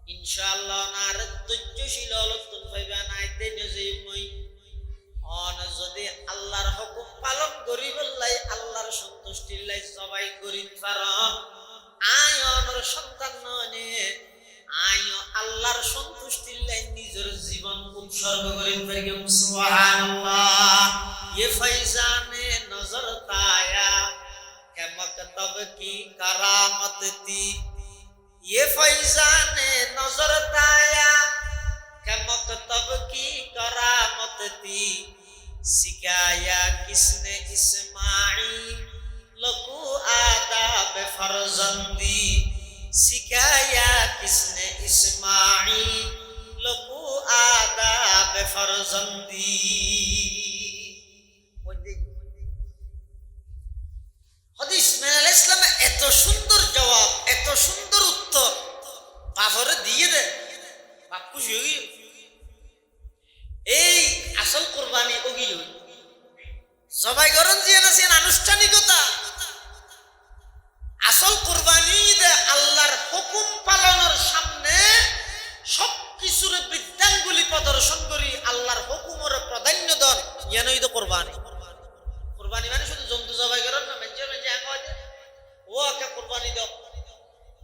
ইনশাআল্লাহ নার ধৈর্যশীল হলতুন ভাইবা নাইতে নিজে মই অন যদি আল্লাহর হুকুম পালন করি বললাই আল্লাহর সন্তুষ্টির লাই সবাই করি পার আয় অনর সন্তান ননে আয় আল্লাহর সন্তুষ্টির লাই নিজের জীবন উৎসর্গ করি পারি সুবহানাল্লাহ ये फैजाने नजर ताया के मकतब की करामत थी ये फैजाने नजर ताया के मकतब की करामत थी सिखाया किसने इस्माइल लकू आदाब फरजंदी सिखाया किसने इस्माइल लकू आदाब फरजंदी হযরত ইসমাঈল আলাইহিস সালামের এত সুন্দর জবাব এত সুন্দর উত্তর বাপরে দিয়ে দেন বাপ খুশি হই এই আসল কুরবানি ওগিল সবাই গরম দিয়ে না সেন আনুষ্ঠানিকতা আসল কুরবানি দে আল্লাহর হুকুম পালনের সামনে সব কিছুর বিধানগুলি প্রদর্শন করি আল্লাহর হুকুমের প্রাধান্য দেন ইয়ানই তো কুরবানি কুরবানি মানে শুধু জন্তু জবাই করেন না মেঞ্জে মেঞ্জে এক হয় ও একটা কুরবানি দাও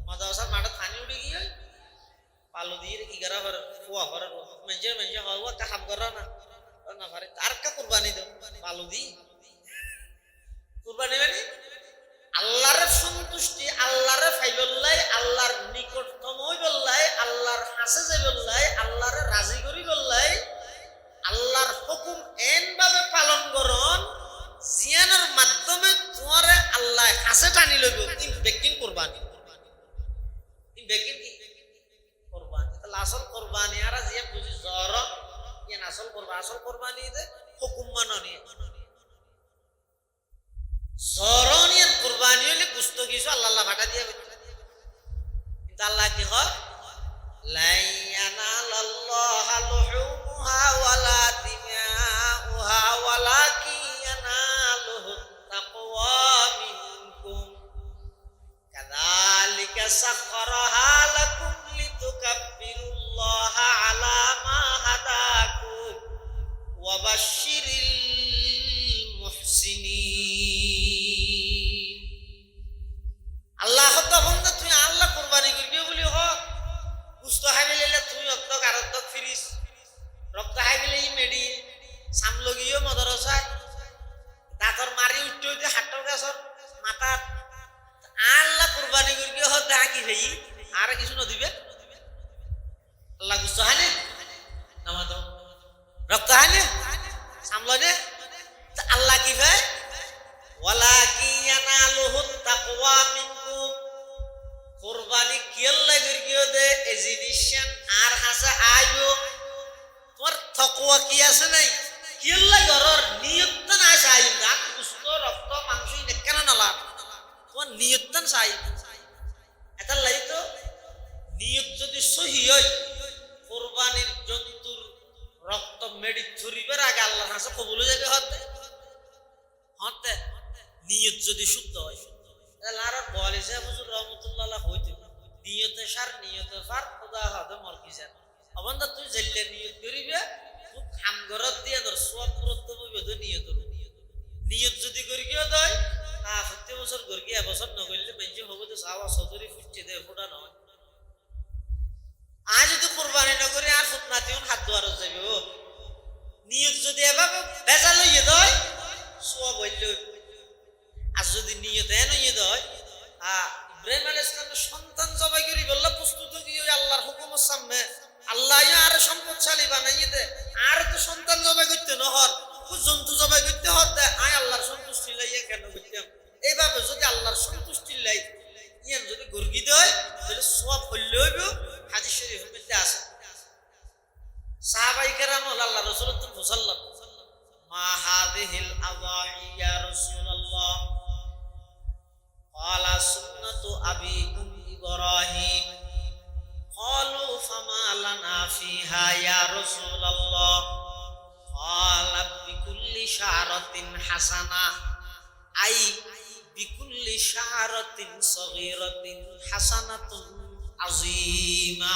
মাদ্রাসার মাঠে পানি উঠে গিয়ে পালো দিয়ে কি করা পারে কুয়া করে মেঞ্জে মেঞ্জে হয় ও একটা কাম করা না না পারে আর একটা কুরবানি দাও পালো দি কুরবানি মানে আল্লাহর সন্তুষ্টি আল্লাহর ফাইবল্লাই আল্লাহর নিকটতম হইবল্লাই আল্লাহর হাসে যাইবল্লাই আল্লাহর রাজি করি বললাই আল্লাহর হুকুম এন ভাবে পালন করন জিয়ানের মাধ্যমে তোমারে আল্লাহ কাছে টানি লইব ইন ব্যক্তি কুরবানি ইন ব্যক্তি কি কুরবানি তাহলে আসল কুরবানি আর জিয়া বুঝি জর ইয়ান আসল কুরবানি দে হুকুম মাননি জরনিয়ান কুরবানি হলে গুস্ত কিছু আল্লাহ ভাটা দিয়ে কিন্তু আল্লাহ কি হয় লা ইয়ানালাল্লাহু লুহুমুহা ওয়ালা দিমাউহা ওয়ালাকিন سخرها لكم لتكبروا الله على ما هداكم وبشر المحسنين আল্লাহ তখন তুই আল্লাহ কুরবানি করবি বলি হোক কুস্ত হাইলে তুমি অক্ত কারত ফিরিস রক্ত হাইলে মেডি সামলো গিয়ে মদরসায় দাঁতর মারি উঠতে উঠতে হাট্টার গাছর মাথা আল্লাহ কুরবানি করবি হতে আঁকি ভাই আর কিছু নদিবে আল্লাহ গুস্ত হানে নামাজ রক্ত হানে সামলানে আল্লাহ কি ভাই ওয়ালাকিয়ানালুহু তাকওয়া মিনকুম কুরবানি কিয়াল্লা করগিও দে এজিদিশন আর হাসা আইবো তোমার তাকওয়া কি আছে নাই কিয়াল্লা গরর নিয়ত না চাই দাঁত গুস্ত রক্ত মাংস নেকেন নালা তোমার নিয়তন চাই এটা লাই তো নিয়ত যদি সহি হয় কুরবানির জন্তুর রক্ত মেডি ছুরিবার আগে আল্লাহর কাছে কবুল হয়ে যাবে হতে হতে নিয়ত যদি শুদ্ধ হয় তাহলে আর বলে যে হুজুর রহমাতুল্লাহ হইতে নিয়তে সার নিয়তে ফার খোদা হতে মরকি যান অবন্দা তুই জেলে নিয়ত করিবে তুই কাম ঘরত দিয়ে ধর সব প্রত্যব বেদ নিয়ত নিয়ত যদি করি কিও দেয় প্রত্যেক বছর গর্গি এবছর নগরলে মেঞ্জে হবো তো সাওয়া সদরি ফুটছে দে ফোটা নয় আজ যদি কুরবানি নগরে আর ফুটনাতিউন হাত দুয়ার যাবে ও নিয়ত যদি এভাবে ভেজাল হইয়ে দেয় সোয়া বলল আর যদি নিয়ত এন হইয়ে দেয় ইব্রাহিম আলাইহিস সালামের সন্তান জবাই করি বললা প্রস্তুত দিয়ে আল্লাহর হুকুমের সামনে আল্লাহ আর সম্পদশালী বানাইয়ে দে আর তো সন্তান জবাই করতে নহর জন্তু জবাই করতে হতে আয় আল্লাহর সন্তুষ্টি লাইয়ে কেন করতাম এইভাবে যদি আল্লাহর সন্তুষ্টি লাই ইয়ান যদি গর্গি দেয় তাহলে সওয়াব হইলে হইব হাদিস শরীফের মধ্যে আছে সাহাবায়ে কেরাম আল্লাহ রাসূলুল্লাহ সাল্লাল্লাহু মা হাযিহিল আযাহি ইয়া রাসূলুল্লাহ ক্বালা সুন্নাতু আবিকুম ইব্রাহিম ক্বালু ফামা লানা ফিহা ইয়া রাসূলুল্লাহ ক্বালা বিকুল্লি শারাতিন হাসানা আই বিকুল্লি শারাতিন সগীরাতিন হাসানাতুন আযীমা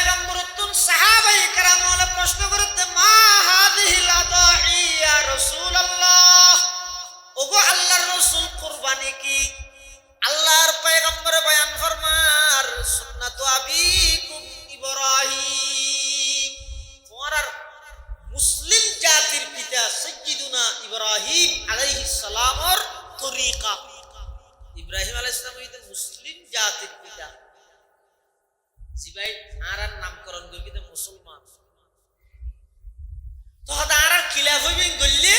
পয়গম্বরতুন সাহাবায়ে কেরাম হলে প্রশ্ন করতে মা হাযিহিল আদাহি ইয়া রাসূলুল্লাহ ওগো আল্লাহর রাসূল কুরবানি কি আল্লাহর পয়গম্বর বয়ান ফরমার সুন্নাতু আবিকুম ইব্রাহিম তোমার মুসলিম জাতির পিতা সাইয়্যিদুনা ইব্রাহিম আলাইহিস সালামর তরিকা ইব্রাহিম আলাইহিস সালাম হইতে মুসলিম জাতির পিতা জিবাই আরার নামকরণ করি তো মুসলমান তো আর খিলাফ হইবেন গল্লে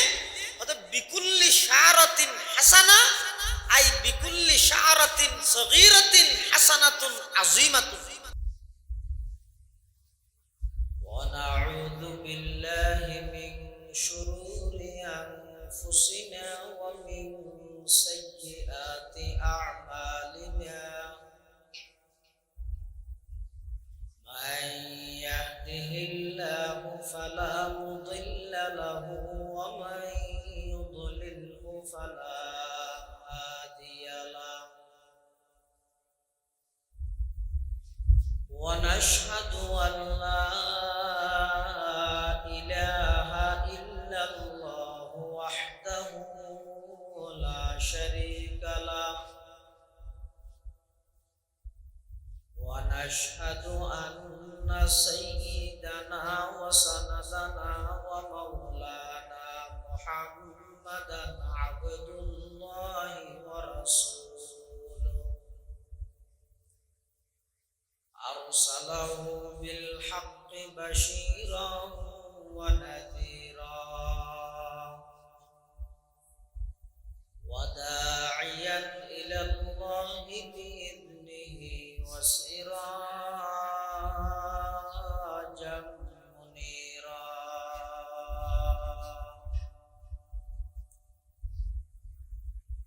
অত বিকুল্লি শারাতিন হাসানা আই বিকুল্লি শারাতিন সগীরাতিন হাসানাতুন আযীমাতুন ওয়া নাউযু বিল্লাহি মিন শুরুরি আনফুসিনা ওয়া মিন সাইয়্যাতি আ'মালিনা من يهده الله فلا مضل له ومن يضلله فلا هادي له ونشهد أن لا إله إلا الله وحده لا شريك له ونشهد أن سيدنا وسندنا ومولانا محمدا عبد الله ورسوله أرسله بالحق بشيرا ونذيرا وداعيا إلى الله بإذنه وسراجا منيرا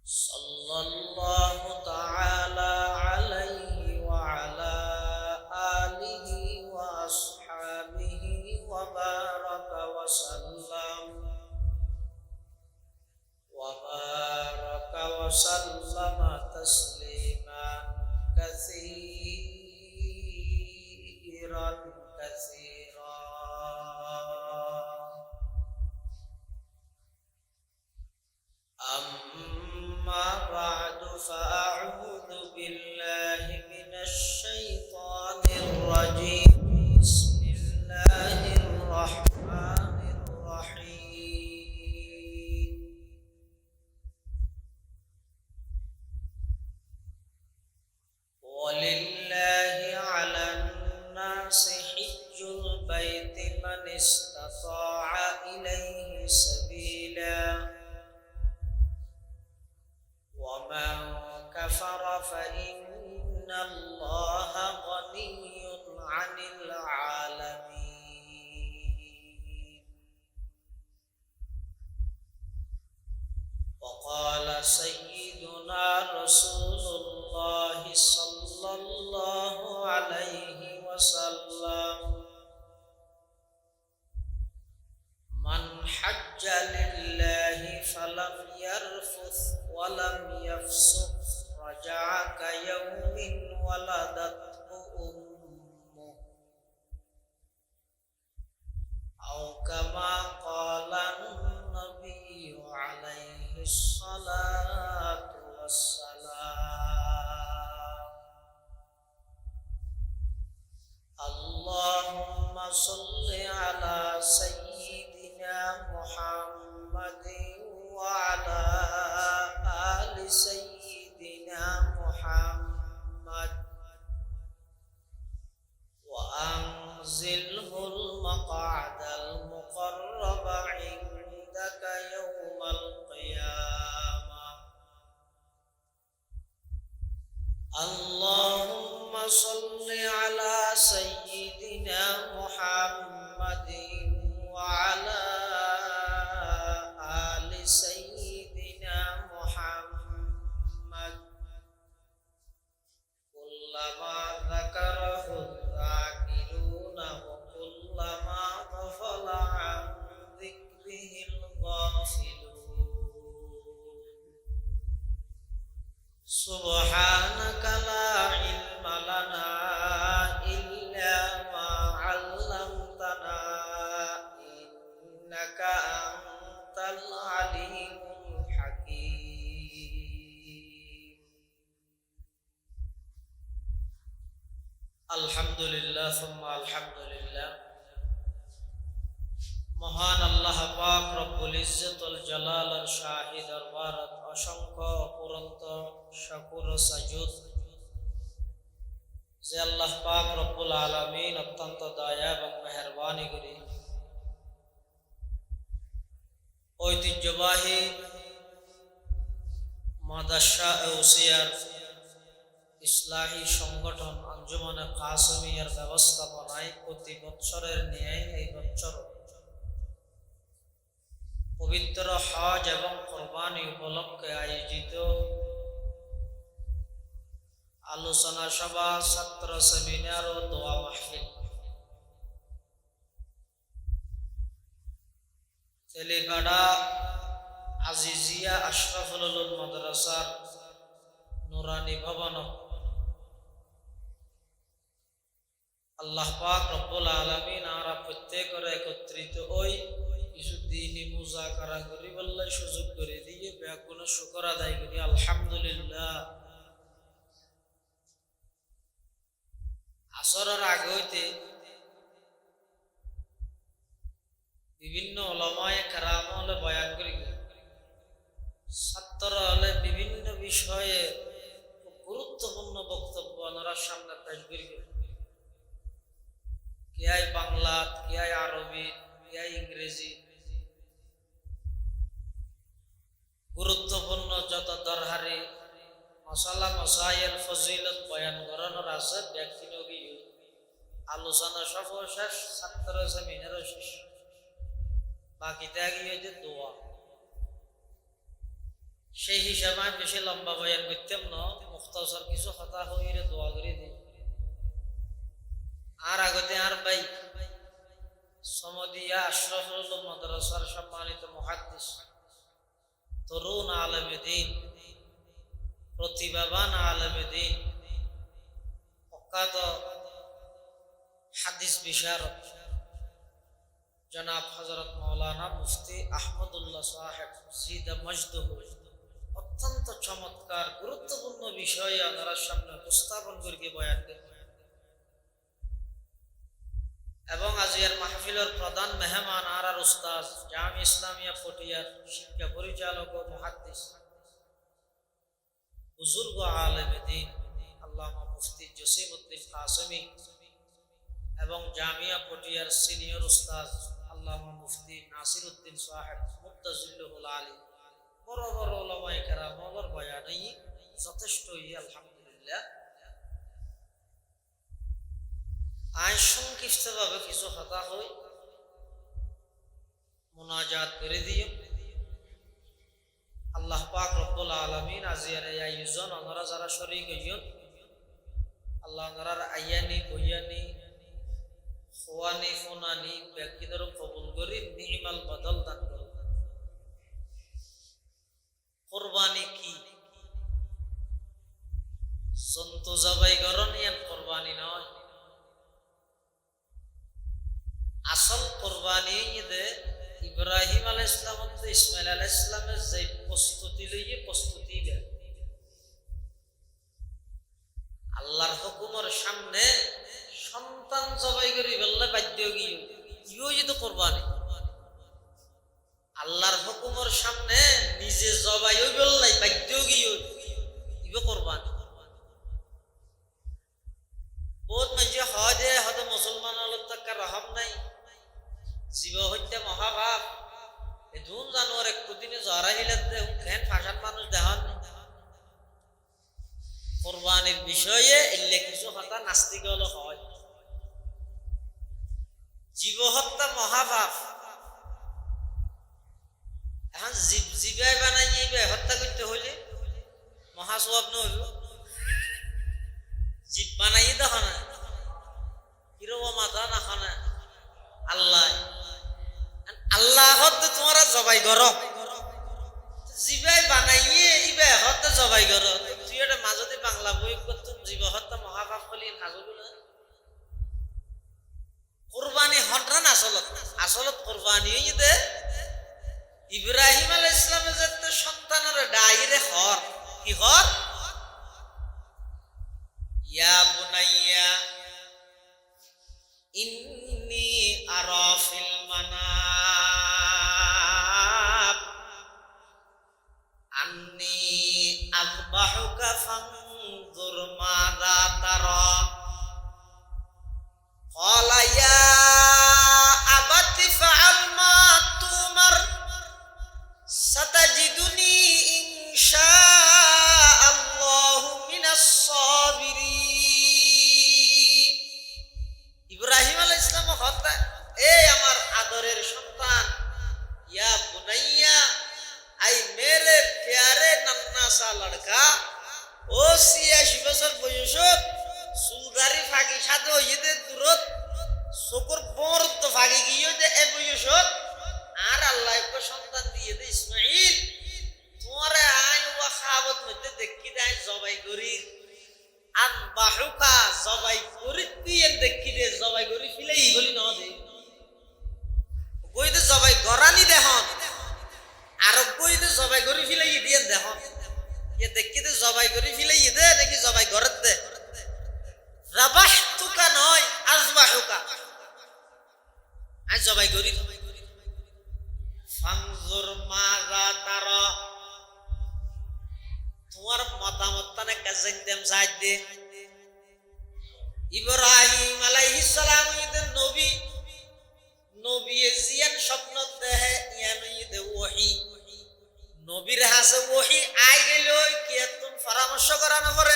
صلى الله تعالى عليه وعلى آله وأصحابه وبارك وسلم تسليما كثيرا كثيرا أما بعد فأعوذ بالله من الشيطان الرجيم بسم الله الرحمن الرحيم ولله على الناس حج البيت من استطاع إليه سبيلا ومن كفر فإن الله غني عن العالمين وقال سيدنا رسول الله صلى الله عليه وسلم من حج لله فلم يرفث ولم يفسق رجع كيوم ولدته أمه أو كما قال النبي عليه الصلاة والسلام اللهم صل على سيدنا محمد وعلى آل سيدنا محمد وأنزله المقعد المقرب عندك يوم القيامة اللهم صل على سيدنا محمد وعلى آل سيدنا محمد كلما ذكره الذاكرون وكلما غفل عن ذكره الغافلون سبحانك لا علم لنا إلا ما আলহামদুলিল্লাহ সুম্মা আলহামদুলিল্লাহ। মহান আল্লাহ পাক রব্বুল ইজ্জতুল জালালের শাহী দরবারত অসংখ্য অপুরন্ত শুকর ও সাজুদ যে আল্লাহ পাক রব্বুল আলামিন অত্যন্ত দয়া এবং মেহেরবানি করে ঐতিহ্যবাহী মাদ্রাসা উসিয়ার ইসলাহী সংগঠন আঞ্জুমানে কাসেমিয়ার ব্যবস্থাপনায় প্রতি বৎসরের ন্যায় এই বৎসর পবিত্র হজ এবং কোরবানি উপলক্ষে আয়োজিত আলোচনা সভা, ছাত্র সেমিনার ও দোয়া মাহফিল তেলিপাড়া আজিজিয়া আশরাফুল উলুম মাদ্রাসার নুরানি ভবন আল্লাহ পাক রব্বুল আলামিন আমরা প্রত্যেকের একত্রিত ওই কিছু দিনই মুজাকারা করি বললে সুযোগ করে দিয়ে ব্যাকুল শুকর আদায় করি আলহামদুলিল্লাহ। আসরের আগে হইতে বিভিন্ন ওলামায়ে কেরাম হলে বয়ান করি, ছাত্র হলে বিভিন্ন বিষয়ে গুরুত্বপূর্ণ বক্তব্য ওনারা সামনে পেশ করি, কে আই বাংলা, কে আই আরবি, কে আই ইংরেজি, গুরুত্বপূর্ণ যত দরহারি মশালা মশাইল ফজিলত বয়ান করানোর আছে ব্যক্তি নবী আলোচনা সব শেষ, ছাত্র সেমিনারও শেষ, বাকিটা গিয়ে যে দোয়া। সেই হিসাবে আমি বেশি লম্বা বয়ান করতাম না, মুখতাসর কিছু কথা হইরে দোয়া করে দিই। আর আগতে আর ভাই সমদিয়া আশরাফুল উলুম মাদ্রাসার সম্মানিত মুহাদ্দিস, তরুণ আলেমে দ্বীন, প্রতিভাবান আলেমে দ্বীন, প্রখ্যাত হাদিস বিশারদ জনাব হযরত মাওলানা মুফতি আহমদুল্লাহ সাহেব জিদা মজদুহ অত্যন্ত চমৎকার গুরুত্বপূর্ণ বিষয়ে আপনার সামনে উপস্থাপন করে বয়ান করেন এবং আজিয়ার মাহফিলের প্রধান মেহমান আর উস্তাদ জামিয়া ইসলামিয়া পটিয়ার শিক্ষা পরিচালক ও মুহাদ্দিস বুজুর্গ আলেমে দ্বীন আল্লামা মুফতি জসিমউদ্দিন কাসেমী এবং জামিয়া পটিয়ার সিনিয়র উস্তাদ আল্লামা মুফতি নাসিরউদ্দিন সাহেব মুত্তাজিল্লুহুল আলী, বড় বড় ওলামায়ে কেরামের বয়ানই যথেষ্টই আলহামদুলিল্লাহ। আজ সংক্ষিপ্তভাবে কিছু কথা হই মুনাজাত করে দিও। আল্লাহ পাক রব্বুল আলামিন আজিয়ার এই আয়োজন ওনারা যারা শরীক হইন আল্লাহ ওনারার আয়ানি বয়ানি খোয়ানি ফোনানি ব্যক্তিদের কবুল করি, নিমাল বদল দান করুন। কোরবানি কি? জন্তু জবাই করন ইয়ান কোরবানি নয়। আসল কোরবানি দে ইব্রাহিম আলাইহিস সালাম ও ইসমাইল আলাইহিস সালামের যে প্রস্তুতি লইয়ে প্রস্তুতি বে আল্লাহর হুকুমের সামনে সন্তান জবাই করি বললে বাধ্য গিয়ে ইও যদি কোরবানি, আল্লাহর হুকুমের সামনে নিজে জবাই ওই বললাই বাধ্য গিয়ে ইও কোরবানি। বহুত মানুষ হয় যে হয়তো মুসলমান তার রহম নাই, জীব হত্যা মহাভাব, এই জুন জানুয়ার একটু দিনে জ্বর আহিলে ফ্যান ফাঁসান মানুষ দেখান কোরবানির বিষয়ে এলে কিছু কথা নাস্তিক হলো হয়। জীব হত্যা মহাভাব, এখন জীবাই বানাইবে হত্যা করতে হইলে মহাসওয়াব নহইব, জীব বানাই দেখো না কিরকম মাথা না খানা আল্লাহ আল্লাহ হতে তোমরা জবাই করো, জীবাই বানাইয়ে ইবে হতে জবাই করো। তুই এটা মাজতে বাংলা বই করতো জীব হত্যা মহাপাপ বলি নাজবো না। কোরবানি হঠাৎ আসলত কোরবানি দে ইব্রাহিম আলাইহিস সালামের যে সন্তানের ডাইরে হর কি হর ইয়া বুনাইয়া সাথে হইতে দূরত চকুর বরত ভাগি গিয়ে যে এ বয়সত আর আল্লাহ সন্তান দিয়ে দে ইসমাইল তোমারে আই ওয়া খাবত মধ্যে দেখি দেয় জবাই করি আর বাহুকা জবাই করি দিয়ে দেখি দে জবাই করি ফিলেই বলি ন দে কইতে জবাই গরানি দেহন আর কইতে জবাই করি ফিলেই দিয়ে দেহন এ দেখি দে জবাই করি ফিলেই দে দেখি জবাই গরত দে রাবাহতুকা নয় আজবাহুকা আজ জবাই করি ফানজুর মাযা তারা তোমার মতামত তানে কাজেন দেম সাইদ দে ইব্রাহিম আলাইহিস সালাম ইদের নবী নবী জিয়ান স্বপ্ন দেহে ইয়ান ইদে ওহী নবীর হাসে ওহী আই গেল কি তুমি পরামর্শ করা না করে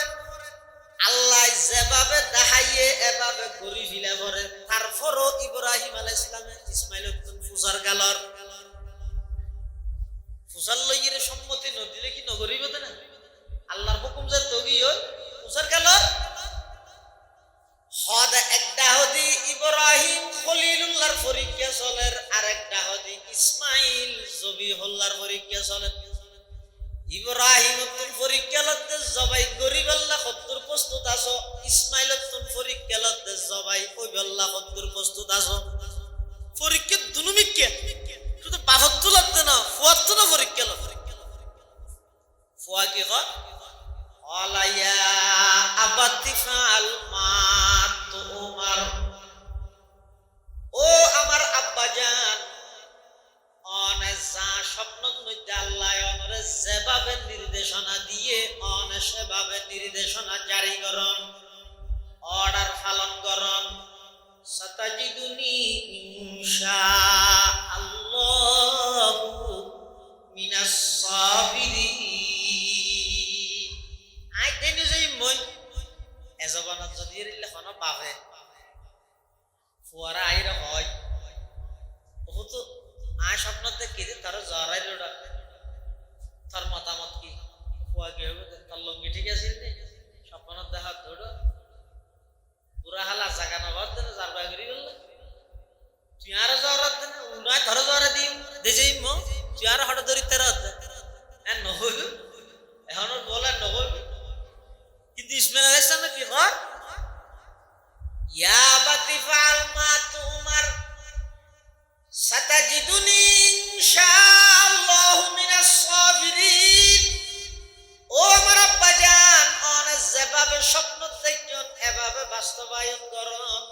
আল্লাহ যেভাবে দেখাইয়ে এভাবে গরি ফিলে পরে তারপরও ইব্রাহিম আলাইহিস সালামে ইসমাইল ফুসার গালর ফুসার লইরে সম্মতি নদিলে কি নগরিব না আল্লাহর হুকুম যে তগি হই ফুসার গালর হদ একটা হদি ইব্রাহিম খলিলুল্লাহর পরীক্ষা চলের আর একটা হদি ইসমাইল জবিহুল্লাহর পরীক্ষা চলের ইব্রাহিম তুম পরীক্ষা লতে জবাই গরিব আল্লাহ কদ্দুর প্রস্তুত আছো ইসমাইল তুম পরীক্ষা লতে জবাই ওই আল্লাহ কদ্দুর প্রস্তুত আছো পরীক্ষা দুনুমিকে শুধু বাহত তুলতে না ফুয়াত তো না পরীক্ষা ল ফুয়া কি কয় আলাইয়া আবাতিফাল মা তুমার ও আমার আব্বাজান অনে যা স্বপ্নের মধ্যে আল্লাহ অনরে যেভাবে নির্দেশনা দিয়ে অনে সেভাবে নির্দেশনা জারি করন অর্ডার পালন করন সাতাজিদুনি ইনশাআল্লাহু মিনাস সাবিরিন আই দেন যে মন এজবানত যদি লেখনো পাবে ফুয়ারা আইর হয় বহুত আয় স্বপ্ন দেখি তার জরাই লোটা তার মতামত কি ফুয়া কি হবে তার লঙ্গি ঠিক আছে স্বপ্ন দেখা ধরো পুরা হালা জাগা না বাদ দেন যার বাগরি বলল তুই আর জরাত দেন উনায় ধর জরা দিম দেজেই মো তুই আর হঠাৎ ধরি তেরা এন নহইল এখন বলে নহইল কিন্তু ইসমাইল আলাইহিস সালাম কি কয় ইয়া বাতিফাল মা তুমার সাতাজিদুনি ইনশাআল্লাহু মিনাস সাবিরিন ও আমার আব্বাজান অনে যেভাবে স্বপ্ন দেখছেন এভাবে বাস্তবায়ন করুন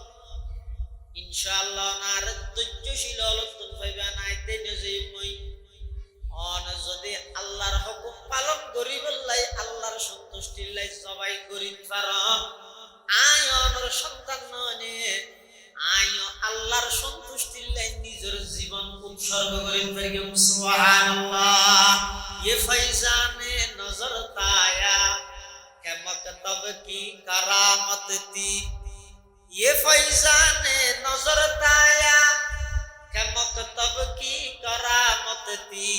ইনশাআল্লাহ নার ধৈর্যশীল হলতুন ভাইবা নাই দেনে যে মই অনে যদি আল্লাহর হুকুম পালন করি বললাই আল্লাহর সন্তুষ্টির লাই জবাই করিন পারো আয় অনর সন্তান ননে আয় আল্লাহর সন্তুষ্টির লাই নিজের জীবন উৎসর্গ করিন পারি সুবহানাল্লাহ ये फैजाने नजर ताया के मकतब की करामत थी ये फैजाने नजर ताया के मकतब की करामत थी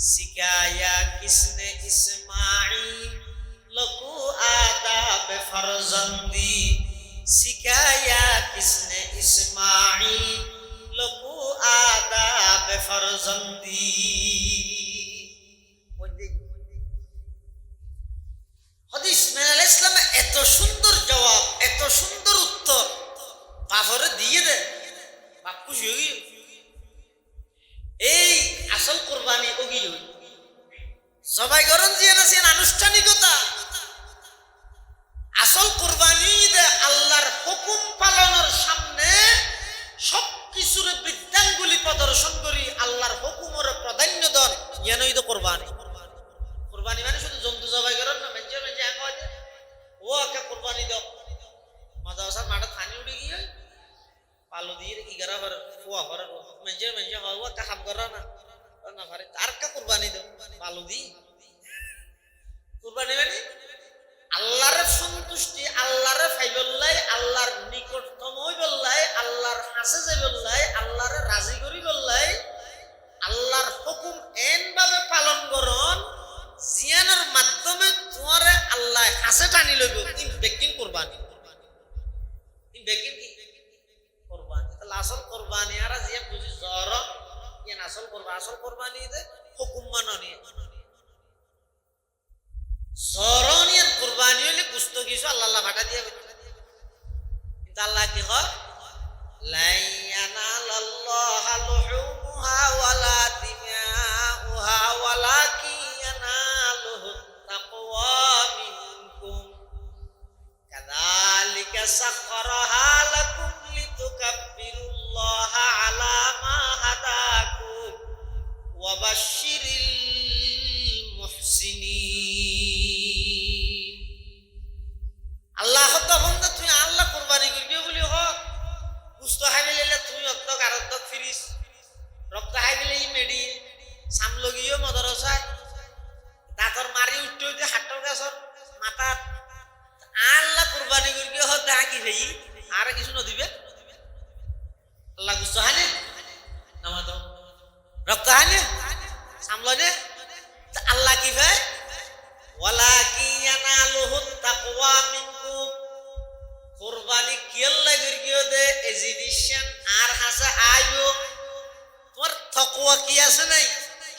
सिखाया किसने इस्माइल लकू आदाब फरजंदी सिखाया किसने इस्माइल लकू आदाब फरजंदी ইসমাইল আলাইহিস সালাম এত সুন্দর জবাব এত সুন্দর উত্তর বাপরে দিয়ে দে বাপ খুশি হই এই আসল কুরবানি ওগি হই সবাই গরম দিয়ে না সেন আনুষ্ঠানিকতা আসল কুরবানি দে আল্লাহর হুকুম পালনের সামনে সবকিছুর বিদ্যাঙ্গুলি প্রদর্শন করি আল্লাহর হুকুমের প্রাধান্য দেন ইয়ানই তো কুরবানি কুরবানি মানে শুধু জন্তু জবাই করেন না মেঞ্জে মেঞ্জে এক হয় ও একটা কুরবানি দাও মাদ্রাসার মাঠে পানি উঠে গিয়ে পালো দিয়ে 11 বার ফুয়া করে মেঞ্জে মেঞ্জে হয় ও একটা কাম করে না না পারে আর একটা কুরবানি দাও পালো দি কুরবানি মানে আল্লাহর সন্তুষ্টি আল্লাহর ফাইবল্লাই আল্লাহর নিকটতম হইবল্লাই আল্লাহর কাছে যাইবল্লাই আল্লাহর রাজি করি বললাই আল্লাহর হুকুম এন ভাবে পালন করন জিয়ানের মাধ্যমে তোমারে আল্লাহ কাছে টানি লইব ইন ব্যক্তি কুরবানি আসল কোরবানি ঈদে হুকুম মাননীয় জরনিয়ান কোরবানি হলে গুস্ত কিছু আল্লাহ আল্লাহ ভাটা দিয়ে কিন্তু আল্লাহ কি হয় লা ইয়ানালাল্লাহু লুহুমুহা ওয়ালা দিমাউহা ওয়ালাকিন ইয়ানালুহু তাকওয়া মিনকুম কাযালিকা সাখখারাহা লাকুম লিতুকাব্বিরুল্লাহা আলা মা হাদাকুম ওয়া বাশশিরিল মুহসিনিন। আল্লাহ তখন তুই আল্লাহ কোরবানি করবি বলি হোক গুস্ত খাইবে লাইলে তুই অর্ধক আর অর্ধক ফিরিস রক্ত খাইবে লাই মেডি সামলগিও মদরসায় দাঁতর মারি উঠতে উঠতে হাটর গাছর মাথা আল্লাহ কোরবানি করবি হোক দেখা কি ভাই আর কিছু নদিবে আল্লাহ গুস্ত হানে নামাজ রক্ত হানে সামলনে আল্লাহ কি ভাই ওয়ালাকিন ইয়ানালুহু তাকওয়া মিনকুম কোরবানি কিয়াল্লা গিয়ে দে এই জিনিসেন আর হাসা আইবো তোমার তাকওয়া কি আছে নাই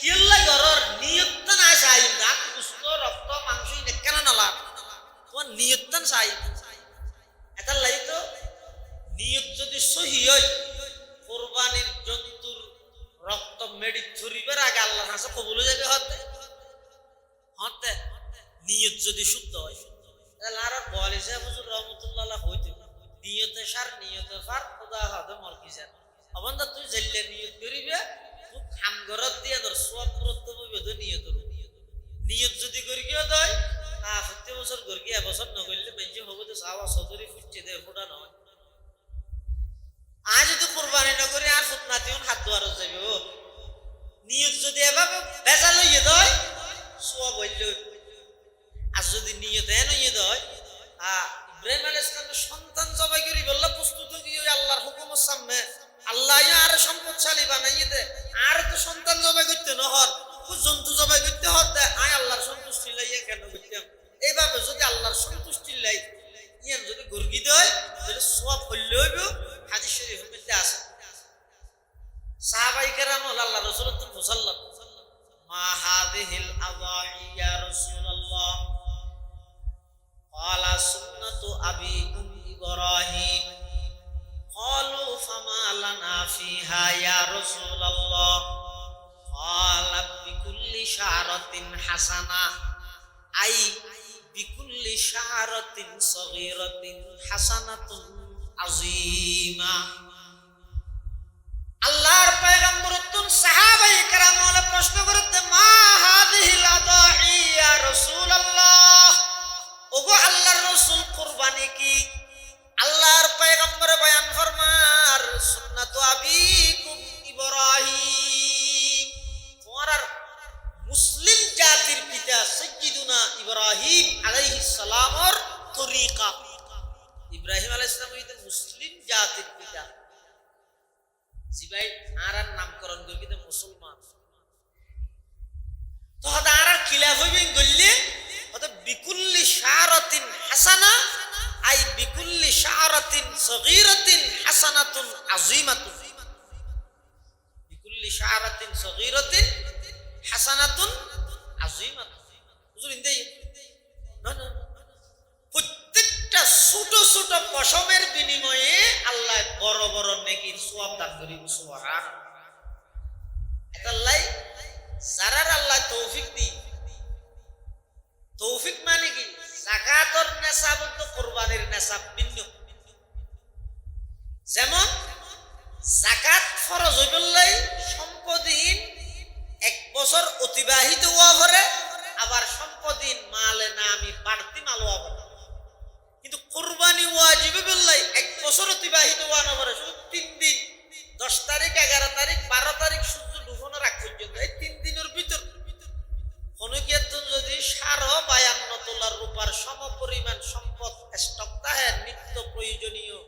কিয়াল্লা গরর নিয়ত না চাই দাঁত কুস্ত রক্ত মাংস নেকেন নালা তোমার নিয়ত চাই এটা লাই তো নিয়ত যদি সহি হয় কোরবানির জন্তুর রক্ত মেডি ছুরিবার আগে আল্লাহর কাছে কবুল হয়ে যাবে হতে নিয়ত যদি শুদ্ধ হয় তাহলে আর বলে যে হুজুর রহমাতুল্লাহ হইতে নিয়তে সার নিয়তে ফার খোদা হবে মলকি যান অবন্ধা তুই জেলে নিয়ত করিবে তুই খাম ঘরত দিয়ে ধর সব পুরত বইবে তো নিয়ত নিয়ত যদি করি গিয়ে দেয় প্রত্যেক বছর করি গিয়ে এবছর নগরলে বেঞ্চি হবে তো সাওয়া সদরি ফুটছে দে ফোটা নয় আজ যদি কোরবানি না করি আর ফুটনাতিও হাত ধোয়ার যাবে ও নিয়ত যদি এভাবে বেজা লইয়ে দেয় সব হইলে আর যদি নিয়ত এন হইয়ে দেয় ইব্রাহিম আলাইহিস সালামের সন্তান জবাই করি বললে প্রস্তুত কি আল্লাহর হুকুমের সামনে আল্লাহ আর সম্পদশালী বানাইয়ে দে আর তো সন্তান জবাই করতে নহর জন্তু জবাই করতে হতে আয় আল্লাহর সন্তুষ্টি লাইয়ে কেন করতাম এইভাবে যদি আল্লাহর সন্তুষ্টি লাই ইয়ান যদি গর্গি দেয় তাহলে সব হইলে হইব হাদিস শরীফের মধ্যে আছে সাহাবায়ে কেরাম আল্লাহ রাসূলুল্লাহ সাল্লাল্লাহু মা হাযিহিল আযাহি ইয়া রাসূলুল্লাহ ক্বালা সুন্নাতু আবিকুম ইব্রাহিম ক্বালু ফামা লানা ফিহা ইয়া রাসূলুল্লাহ ক্বালা বিকুল্লি শারাতিন হাসানা আই বিকুল্লি শারাতিন সগীরাতিন হাসানাতুন আযীমা। আল্লাহর পয়গম্বর তুম সাহাবায়ে কেরাম ওয়ালা প্রশ্ন করতে মা হাযিহিল আযাহি ইয়া রাসূলুল্লাহ ওগো আল্লাহর রাসূল কুরবানি কি আল্লাহর পয়গম্বর বয়ান ফরমার সুন্নাতু আবিকুম ইব্রাহিম তোমার মুসলিম জাতির পিতা সাইয়্যিদুনা ইব্রাহিম আলাইহিস সালামের তরিকা ইব্রাহিম আলাইহিস সালাম হইতে মুসলিম জাতির পিতা জিবাই আর নামকরণ করি তো মুসলমান তো আর খিলাফ হইবেন গল্লে অত বিকুল্লি শারাতিন হাসানা আই বিকুল্লি শারাতিন সগীরাতিন হাসানাতুন আযীমাতুন বিকুল্লি শারাতিন সগীরাতিন হাসানাতুন আযীমাতুন হুজুর ইনদেই না না প্রত্যেকটা ছোট ছোট পশমের বিনিময়ে আল্লাহ বড় বড় নেকির সওয়াব দান করিব সুবহানাল্লাহ। এটালাই যারার আল্লাহ তৌফিক দি তৌফিক মানে কি যাকাতের নিসাব তো কুরবানির নিসাব ভিন্ন যেমন যাকাত ফরজ হইবলাই সম্পদিন এক বছর অতিবাহিত হওয়া পরে আবার সম্পদিন মালে না আমি বাড়তি মাল হওয়া পরে কিন্তু কুরবানি ওয়াজিব বিল্লাহ এক বছর অতিবাহিত হওয়া না পরে শুধু 3 দিন 10 তারিখ 11 তারিখ 12 তারিখ সূর্য ডুবানোর আগ পর্যন্ত এই 3 দিনের ভিতর কোন কেতন যদি 52 তোলার রূপার সমপরিমাণ সম্পদ স্টক থাকে নিত্য প্রয়োজনীয়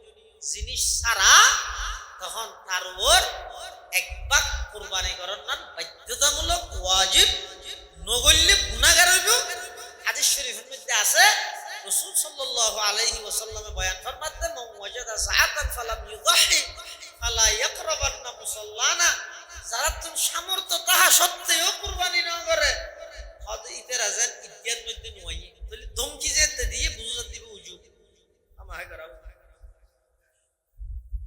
জিনিস ছাড়া তখন তার উপর এক ভাগ কুরবানি করার নাম বাধ্যতামূলক ওয়াজিব নগরলে গুনাহগার হইব। হাদিস শরীফের মধ্যে আছে রাসূল সাল্লাল্লাহু আলাইহি ওয়াসাল্লামে বয়ান ফরমাতে মান ওয়াজাদা সাআতান ফালাম ইউযহি ফালা ইয়াকরাবান্না মুসাল্লানা যারা তুমি সামর্থ্য তাহা সত্ত্বেও কুরবানি না করে হয়তো ইতে রাজেন ইতিহাস মধ্যে নয় তাহলে ধমকি যেতে দিয়ে বুঝতে দিবে উজু আমার করা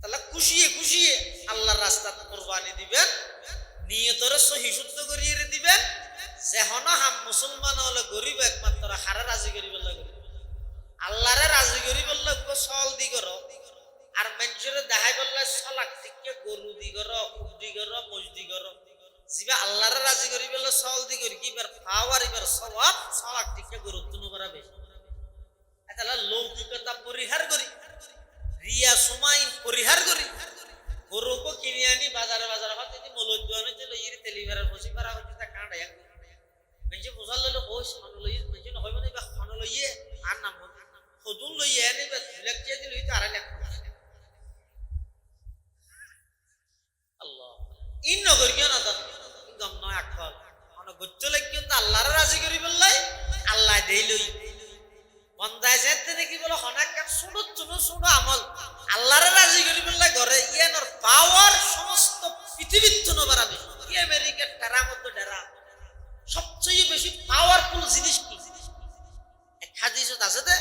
তাহলে খুশিয়ে খুশিয়ে আল্লাহর রাস্তা কুরবানি দিবেন নিয়তরে সহি শুদ্ধ করিয়ে দিবেন যেহন হাম মুসলমান হলে গরিব একমাত্র হারে রাজি করি বললে আল্লাহরে রাজি করি বললে সল দি করো আর মানুষের দেখাই বললে সলাক থেকে গরু দি করো উট দি করো মোজ দি করো জিবা আল্লাহরে রাজি করি বললে সল দি করি কি বার পাওয়ার এবার সবাব সলাক থেকে গরু তুনো করা বেশি তাহলে লৌকিকতা পরিহার করি রিয়া সময় পরিহার করি গরুকে কিনে আনি বাজারে বাজারে হয়তো মলদ দোয়ানো ছিল ইর তেলিভারের বসি করা হচ্ছে তা কাঁড়ায় মেঞ্জে বোঝাল লইলে হোস খানো লইয়ে মেঞ্জে না হইব না বা খানো লইয়ে আর নাম সদুন লইয়ে আনি বা লেখিয়ে দিল হইতো আড়াই লাখ আল্লাহ ইন নগর কিয় না তার গম নয় আকল মানে গচ্ছ লাগি কিন্তু আল্লাহরে রাজি করি বললাই আল্লাহ দেই লই বন্দায় যেতে নাকি বলে হনাক ছোট ছোট ছোট আমল আল্লাহরে রাজি করি বললাই ঘরে ইয়ানোর পাওয়ার সমস্ত পৃথিবীর জন্য বাড়াবে কি আমেরিকার টেরা মধ্যে ডেরা সবচেয়ে বেশি পাওয়ারফুল জিনিস কি এক হাদিসত আছে দে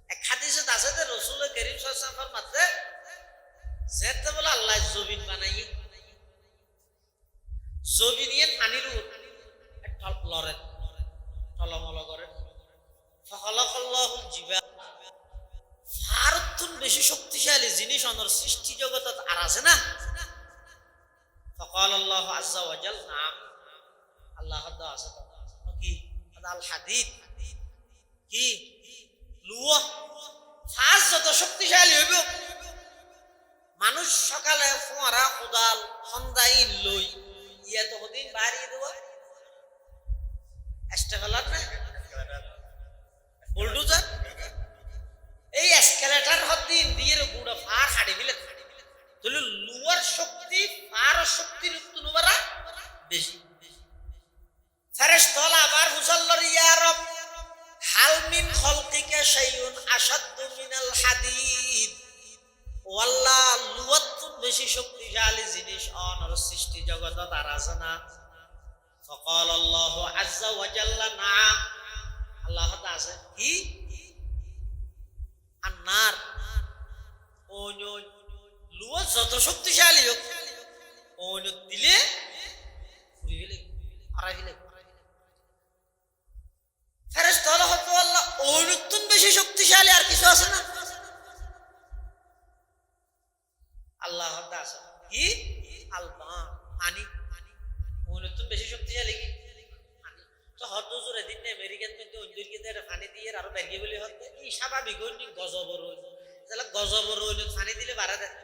এক হাদিসত আছে দে রাসূল করিম সাল্লাল্লাহু আলাইহি ওয়াসাল্লাম ফরমাতে যেতে বলে আল্লাহ জমিন বানাই জমিনিয়ে পানির উপর লড়ে টলমল করে ফাখালাকাল্লাহুল জিবাল ফারতুন বেশি শক্তিশালী জিনিস অনর সৃষ্টি জগতত আর আছে না فقال الله عز وجل نعم আল্লাহ দা আছে কি আল হাদিদ কি লুয়া ফাজ যত শক্তিশালী হইব মানুষ সকালে ফোঁরা কোদাল সন্ধ্যায় লই ইয়া তো দিন বাড়িয়ে দেব এস্টেফেলার না বুলডোজার এই এসকেলেটর হদিন দিয়ে গুড়া ফার হাড়ি দিলে তাহলে লুয়ার শক্তি ফার শক্তির তুলনায় বেশি ফেরেশতা আবার হুসাল্লার ইয়া রব হাল মিন খালকিকা শাইউন আশাদ্দু মিনাল হাদিদ ও আল্লাহ লুয়াত বেশি শক্তিশালী জিনিস অনর সৃষ্টি জগতত আর আছে না فقال الله عز وجل نعم আল্লাহ তাআলা আছে কি আন্নার ওন লুয়া যত শক্তিশালী হোক ওন দিলে পুরি গেলে আড়াই গেলে ফেরেশতা হতো আল্লাহ ওন বেশি শক্তিশালী আর কিছু আছে না আল্লাহ তাআলা আছে কি আলবা পানি ওন বেশি শক্তিশালী কি তো হয়তো জোরে দিন আমেরিকান মধ্যে অঞ্জুরকে দিয়ে পানি দিয়ে আরো ব্যাগে বলে হতে এই স্বাভাবিক হইনি গজবর হইল তাহলে গজবর হইল পানি দিলে বাড়া দেয়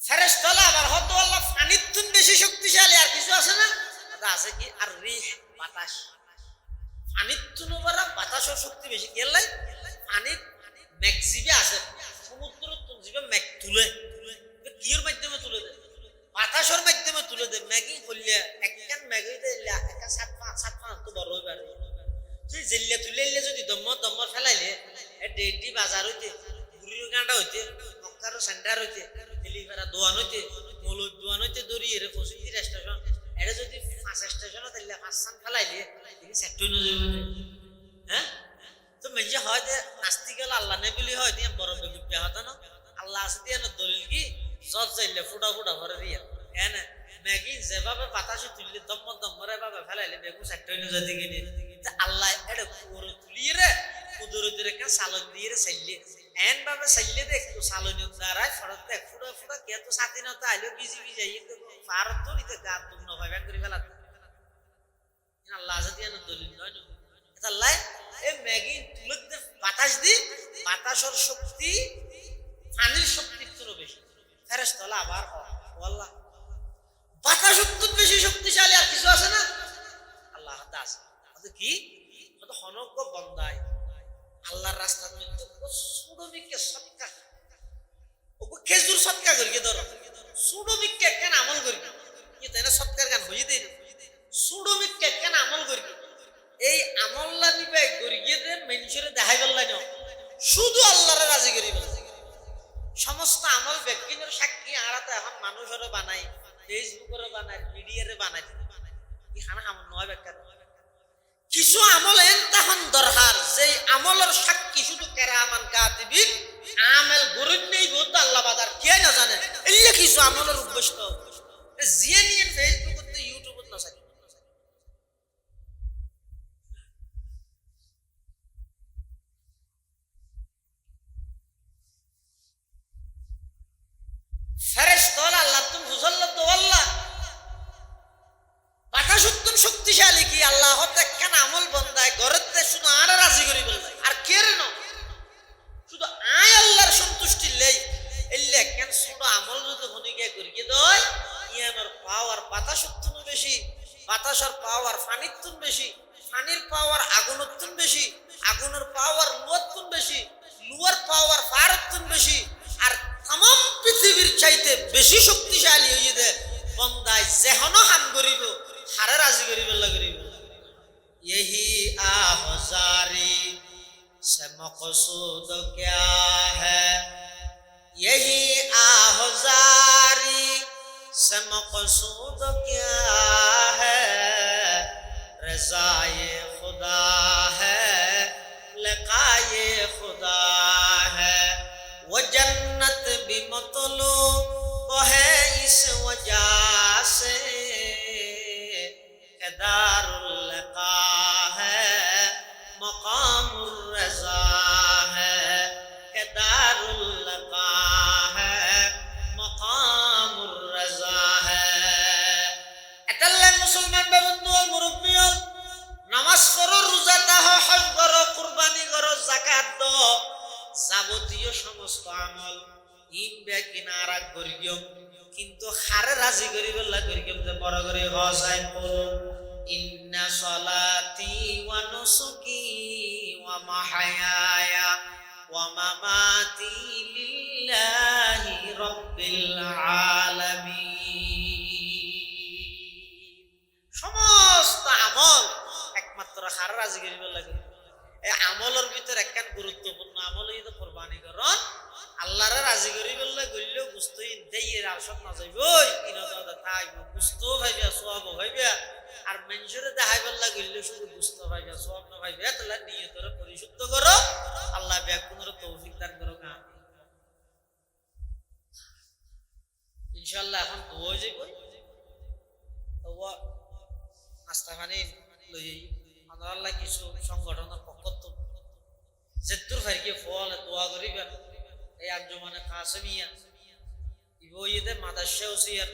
ফেরেশতা আবার হয়তো আল্লাহ পানির তুন বেশি শক্তিশালী আর কিছু আছে না এটা আছে কি আর রিহ বাতাস পানির তুন বাতাসের শক্তি বেশি কি লাই পানির ম্যাক্সিমে আছে সমুদ্র তুন জিবে ম্যাক তুলে কির মাধ্যমে তুলে দেয় বাতাসের মাধ্যমে তুলে দেয় ম্যাগি করলে একখান ম্যাগি দিলে একটা সাত পাঁচ তো বড় হয়ে পারে তুই জেলে তুলে যদি দম্মর ফেলাইলে ডেডি বাজার হইতে বুড়ির গাঁটা হইতে মক্কারও সেন্টার হইতে এলিভেরা দোয়ান হইতে মৌলুদ দোয়ান হইতে দৌড়িয়ে রে 25 স্টেশন এটা যদি 5 স্টেশনও তাহলে 5 সান ফেলাইলে তিনি সেক্টর হ্যাঁ তো মেজে হয় যে নাস্তিকাল আল্লাহ নে বলি হয় দিয়ে বড় বেগুপে হতো না আল্লাহ আছে দিয়ে দলিল কি সব চাইলে ফুটা ফুটা ভরে দিয়ে এনে ম্যাগি যেভাবে বাতাসে তুললে দম্মরে ভাবে ফেলাইলে বেগু সেক্টর যদি কিনে আল্লাহ এটা পুরো তুলিয়ে রে কুদরত রেখে সালন দিয়ে রে চাইলে এন ভাবে চাইলে দে একটু সালনীয় দ্বারাই ফরত দেখ ফুটা ফুটা কে তো স্বাধীনতা আইলো বিজি বিজাই ভারত তো নিতে গা দুগ্ন ভাবে করে ফেলাতে আল্লাহ আছে দিয়ে দলিল নয় এটা আল্লাহ এই ম্যাগি তুলতে বাতাস দি বাতাসের শক্তি পানির শক্তির চেয়ে বেশি ফেরেশতা আবার আল্লাহ বাতাস বেশি শক্তিশালী আর কিছু আছে না আল্লাহ আছে কি হনজ্ঞ বন্দায় আল্লাহর রাস্তার মধ্যে সুডমিকে সৎকার ওকে খেজুর সৎকার করি ধরো সুডমিকে কেন আমল করি কি তাই না সৎকার গান হয়ে দেয় সুডমিকে কেন আমল করি এই আমল্লা নিবে গরিয়ে দে মানুষের দেখাই বললাই না শুধু আল্লাহরে রাজি করি বলে সমস্ত কিছু আমল এনতাহন দরকার যেই আমলের সাক্ষী শুধু কেরামান কাতিবিন আমল গরুন নেই বহুত আল্লাহ বাদার কে না জানে এলে কিছু আমলের উদ্দেশ্য জিয়ে নিয়ে ফেসবুকতে ইউটিউবত না চাই ফেরেশতা আল্লাহ তুমি বুঝাল্লা তো আল্লাহ বাতা সত্যম শক্তিশালী কি আল্লাহ হতে কেন আমল বন্দায় ঘরেতে শুধু আর রাজি করি বলবে আর কে রে না শুধু আয় আল্লাহর সন্তুষ্টি লেই এলে কেন ছোট আমল যদি হনিকে করিয়ে দেয় ইয়ানোর পাওয়ার বাতাস উত্তম বেশি বাতাসের পাওয়ার ফানির তুন বেশি ফানির পাওয়ার আগুনের তুন বেশি আগুনের পাওয়ার লুয়ার তুন বেশি লুয়ার পাওয়ার ফারের তুন বেশি আর तमाम পৃথিবীর চাইতে বেশি শক্তিশালী হয়ে দে বন্দায় যেহনো হাম করিব হারে রাজি করিব করিব यही आहजारी से मकसूद क्या है यही आहजारी से मकसूद क्या है रज़ाए खुदा है लिक़ाए खुदा है वो जन्नत भी मतलूब है इस वजह से दारुल लिक़ा है मक़ामुर रज़ा है दारुल लिक़ा है मक़ामुर रज़ा है এতাল্লা মুসলমান বন্ধু মুরব্বী নামাজ পড়ো রোজা দাও হজ করো কুরবানি করো যাকাত দাও যাবতীয় সমস্ত আমল ইনবে কিনারা করিও কিন্তু হারে রাজি করিবেলা করিও যে বড় করে হজাই করো ইন্না সলাতি ওয়া নুসুকি ওয়া মাহয়ায়া ওয়া মামাতি লিল্লাহি রাব্বিল আলামিন সমস্ত আমল একমাত্র হারে রাজি করিবেলা এই আমলের ভিতর একখান গুরুত্বপূর্ণ আমল হইতো কুরবানি করন আল্লাহরে রাজি করি বললে গইলে বুঝতেই দেইয়ের আসত না যাইব ইনতা তাইব বুঝতো ভাইবা সওয়াব ভাইবা আর মানুষের দেখাই বললে গইলে শুধু বুঝতো ভাইবা সওয়াব না ভাইবা তাহলে নিয়তরে পরিশুদ্ধ করো আল্লাহ ব্যাকুনের তৌফিক দান করো আমিন ইনশাআল্লাহ এখন দোয়া যাইব তো নাস্তা পানি লই আল্লাহ কিছু সংগঠনের পক্ষ যেতুর ভাইকে ফল দোয়া করিবেন এই আঞ্জুমানে কাসেমিয়া ইবইতে মাদ্রাসা উসিয়ার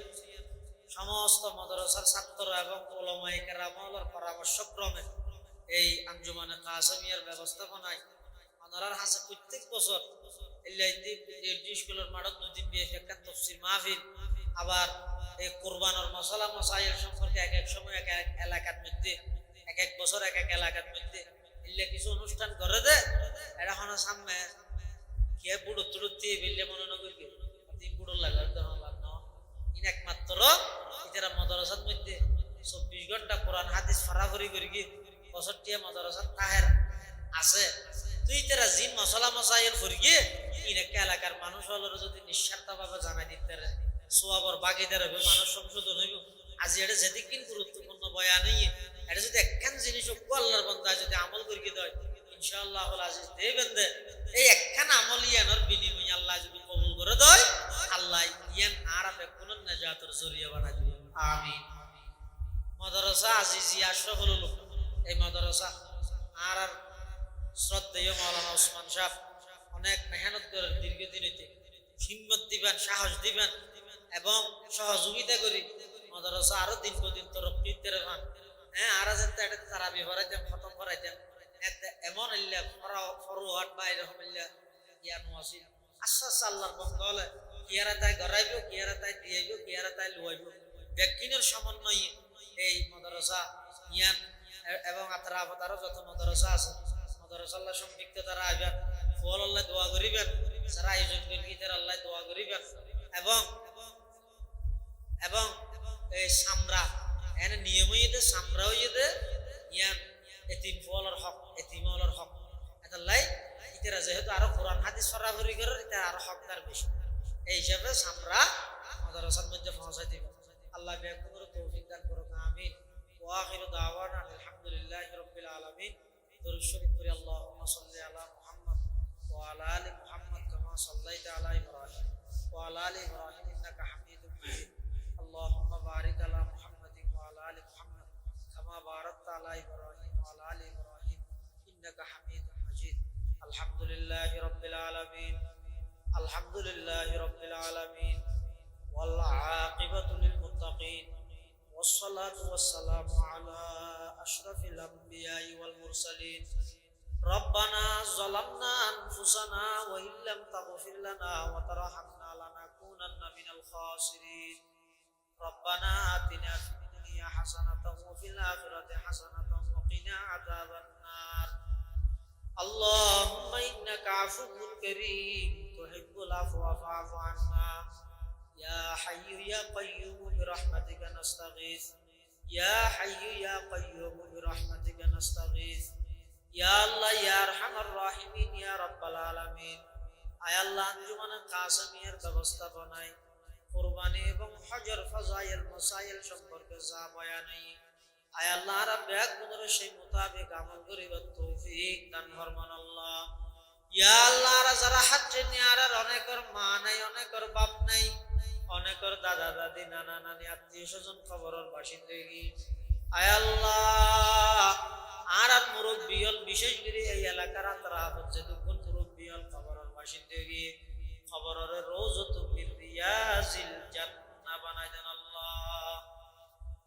সমস্ত মাদ্রাসার ছাত্র এবং উলামায়ে কেরামের পরামর্শক্রমে এই আঞ্জুমানে কাসেমিয়ার ব্যবস্থাপনায় আনারার হাসে প্রত্যেক বছর ইল্লাইতি এডি স্কুলের মাঠত নদী বিয়ে একটা তাফসীর মাহফিল আবার এই কুরবানের মশলা মশাইল সম্পর্কে এক এক সময় এক এক এলাকার মধ্যে এক এক বছর এক এক এলাকার মধ্যে ইল্লে কিছু অনুষ্ঠান করে দে এটা হন সামনে কে বুড়ো তুড়তে বিল্লে মনে না করি তিন বুড়ো লাগার ইন একমাত্র ইতারা মাদ্রাসার মধ্যে 24 ঘন্টা কোরআন হাদিস ফরাফরি করি কি 65 মাদ্রাসা তাহের আছে তুই ইতারা জিন মশলা মশাইল ফরিয়ে ইন এক এলাকার মানুষ হলর যদি নিঃস্বার্থভাবে জানাই দিতে রে সওয়াবর ভাগীদার হবে মানুষ সংশোধন হইব আজ এটা যেদিন গুরুত্বপূর্ণ বয়ান হইয়ে এটা যদি একখান জিনিস আল্লাহর বান্দা যদি আমল করিয়ে দেয় ইনশাআল্লাহ আজিজ দেবেন দে এই একখান আমল ইয়ানোর বিনিময়ে আল্লাহ যদি কবুল করে দেয় আল্লাহ ইয়ান আরাফে কোন নাজাতের জরিয়া বানাই দিবেন আমিন মাদ্রাসা আজিজিয়া আশরাফুল উলুম এই মাদ্রাসা আর শ্রদ্ধেয় মাওলানা ওসমান সাহেব অনেক মেহনত করে দীর্ঘদিনেতে হিম্মত দিবেন সাহস দিবেন এবং সহযোগিতা করি মাদ্রাসা আরো দিন প্রদিন তরক্কি করে পান হ্যাঁ আর যাতে এটা তারাবি ভরাইতেন খতম করাইতেন এমন ইল্লা ফরওয়ার্ড বা এরকম ইল্লা ইয়ান ওয়াসিল আশ্বাস আল্লাহর বন্ধ হলে কিয়ারা তাই গড়াইব কিয়ারা তাই দিয়াইব কিয়ারা তাই লুয়াইব ব্যক্তির সমন্বয়ে এই মাদ্রাসা ইয়ান এবং আত্রাফত আরো যত মাদ্রাসা আছে মাদ্রাসা আল্লাহ সম্পৃক্ত তারা আইবেন ফল আল্লাহ দোয়া করিবেন যারা আয়োজন করি তারা আল্লাহ দোয়া করিবেন এবং এই সামরা এনে নিয়মিত সামরা হইতে ইয়ান এতিম ফলর হক এতিমলর হক এতালাই ইতারা যেহেতু আরো কোরআন হাদিস সরাসরি করে এটা আরো হকদার বেশি এই হিসাবে সামরা মাদ্রাসার মধ্যে পৌঁছাই দিব আল্লাহ ব্যাকুর তৌফিক দান করুক আমিন ওয়া আখিরু দাওয়ানা আলহামদুলিল্লাহি রাব্বিল আলামিন দরুদ শরীফ পড়ি আল্লাহুম্মা সাল্লি আলা মুহাম্মদ ওয়া আলা আলি মুহাম্মদ কামা সাল্লাইতা আলা ইব্রাহিম ওয়া আলা আলি ইব্রাহিম ইন্নাকা হামিদুম মাজিদ আল্লাহুম্মা বারিক আলা মুহাম্মাদিন ওয়া আলা আলি মুহাম্মদ কামা বারাকতা আলা ইব্রাহিম ওয়া আলা আলি ইব্রাহিম ইন্নাকা হামিদুম মাজিদ আলহামদুলিল্লাহি রাব্বিল আলামিন আলহামদুলিল্লাহি রাব্বিল আলামিন ওয়াল আকিবাতু লিল মুত্তাকিন والصلاة والسلام على أشرف الأنبياء والمرسلين ربنا ظلمنا أنفسنا وإن لم تغفر لنا وترحمنا لنكونن من الخاسرين ربنا آتنا في الدنيا حسنة وفي الآخرة حسنة وقنا عذاب النار اللهم إنك عفو كريم تحب العفو فاعف عنا يا حي يا قيوم برحمتك نستغيث يا حي يا قيوم برحمتك نستغيث يا الله يا أرحم الراحمين يا رب العالمين আয় আল্লাহ আঞ্জুমান কাসেমিয়ার ব্যবস্থাপনায় কুরবানি এবং হজের ফাজাইল মাসাইল সম্পর্কে যা বয়ানই আয় আল্লাহ রাব্বে গুণের সেই মোতাবেক আমল করিবার তৌফিক দান ফরমান আল্লাহ ইয়া আল্লাহ যারা হজ্জে নিয়ারার অনেকের মা নাই অনেকের বাপ নাই অনেকের দাদা দাদি নানা নানি আত্মীয় স্বজন খবরের বাসিন্দাগি আয় আল্লাহ আর মুরব্বী হল বিশেষ করে এই এলাকার তারা হচ্ছে দুগুণ মুরব্বী হল খবরের বাসিন্দাগি খবরের রওজাতুল রিয়াজিল জান্নাহ বানাই দেন আল্লাহ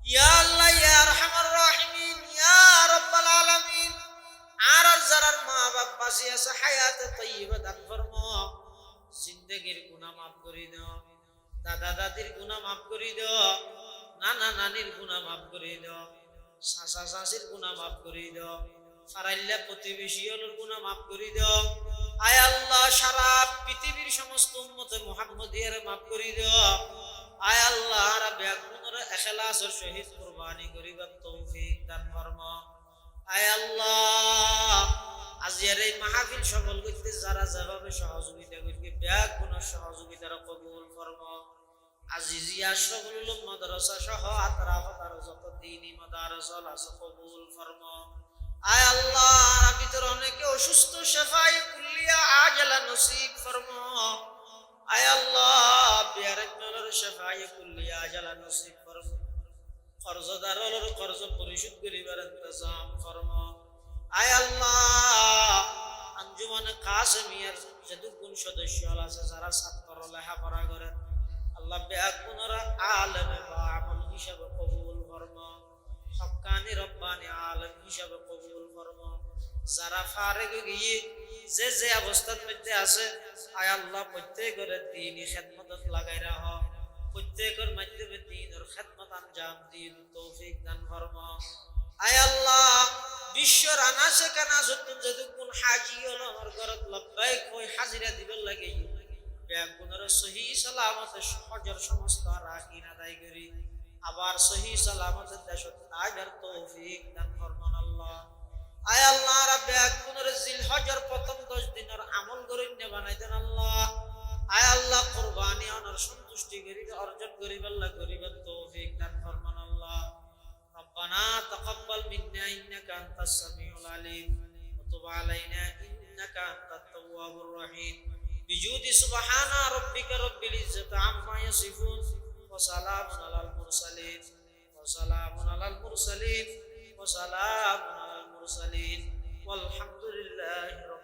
ইয়া আল্লাহ ইয়া আরহামার রাহিমিন ইয়া রাব্বাল আলামিন আর যারার মা বাপ বাঁচি আছে হায়াতে তাইয়্যিবা দান ফরমা জিন্দেগীর গুনাহ মাফ করে দাও দাদা দাদির গুনাহ মাফ করে দাও নানা নানির গুনাহ মাফ করে দাও চাচা চাচির গুনাহ মাফ করে দাও ফারাইল্লা প্রতিবেশীর গুনাহ মাফ করে দাও আয় আল্লাহ সারা পৃথিবীর সমস্ত উম্মতে মুহাম্মদিয়ার মাফ করে দাও আয় আল্লাহ রাব্বে গুণের ইখলাসের সহিত কুরবানি করিবার তৌফিক দান ফরমা আয় আল্লাহ আজিয়ার এই মাহফিল সফল করতে যারা যেভাবে সহযোগিতা করবে ব্যাগ গুণের সহযোগিতার কবুল ফরমা আজিজিয়া আশরাফুল মাদ্রাসা সহ আতরাফত আর যত দ্বীনি মাদ্রাসা আছে কবুল ফরমা আয় আল্লাহ ভিতর অনেকে অসুস্থ শিফায়ে কুল্লিয়া আজলা নসিব ফরমা আয় আল্লাহ বিয়ারজনের শিফায়ে কুল্লিয়া আজলা নসিব ফরমা কর্জদারের কর্জ পরিশোধ করিবার ইন্তজাম ফরমা আয় আল্লাহ আঞ্জুমান কাসেমিয়ার যতগুণ সদস্য আছে যারা ছাত্র লেখাপড়া করেন আল্লাহ বেআগুনরা আলেমে বা আমল হিসাবে কবুল ফরমা হক্কানি রব্বানি আলেম হিসাবে কবুল ফরমা যারা ফারেগ গিয়ে যে যে অবস্থার মধ্যে আছে আয় আল্লাহ প্রত্যেকের দ্বীনি খেদমতত লাগাই রাখ প্রত্যেকের মাধ্যমে দ্বীনের খেদমত আঞ্জাম দিন তৌফিক দান ফরমা আয় আল্লাহ বিশ্বর আনাসে কানাসে যতগুণ হাজি হলো আমার ঘরত লব্বাইক কই হাজিরা দিবেন লাগে বেগুনের সহি সালামতে হজের সমস্ত রাকিন আদায় করি আবার সহি সালামতে দেশত আইবার তৌফিক দান ফরমান আল্লাহ আয় আল্লাহ রাব্বে বেগুনের জিলহজের প্রথম 10 দিনের আমল করিন বানাই দেন আল্লাহ আয় আল্লাহ কুরবানি অনর সন্তুষ্টি করি অর্জন করিবার আল্লাহ করিবার তৌফিক দান ফরমান আল্লাহ ربنا تقبل منا إنك أنت السميع العليم وتب علينا إنك أنت التواب الرحيم بجود سبحان ربك رب العزة عما يصفون وسلام على المرسلين وسلام على المرسلين وسلام على المرسلين والحمد لله رب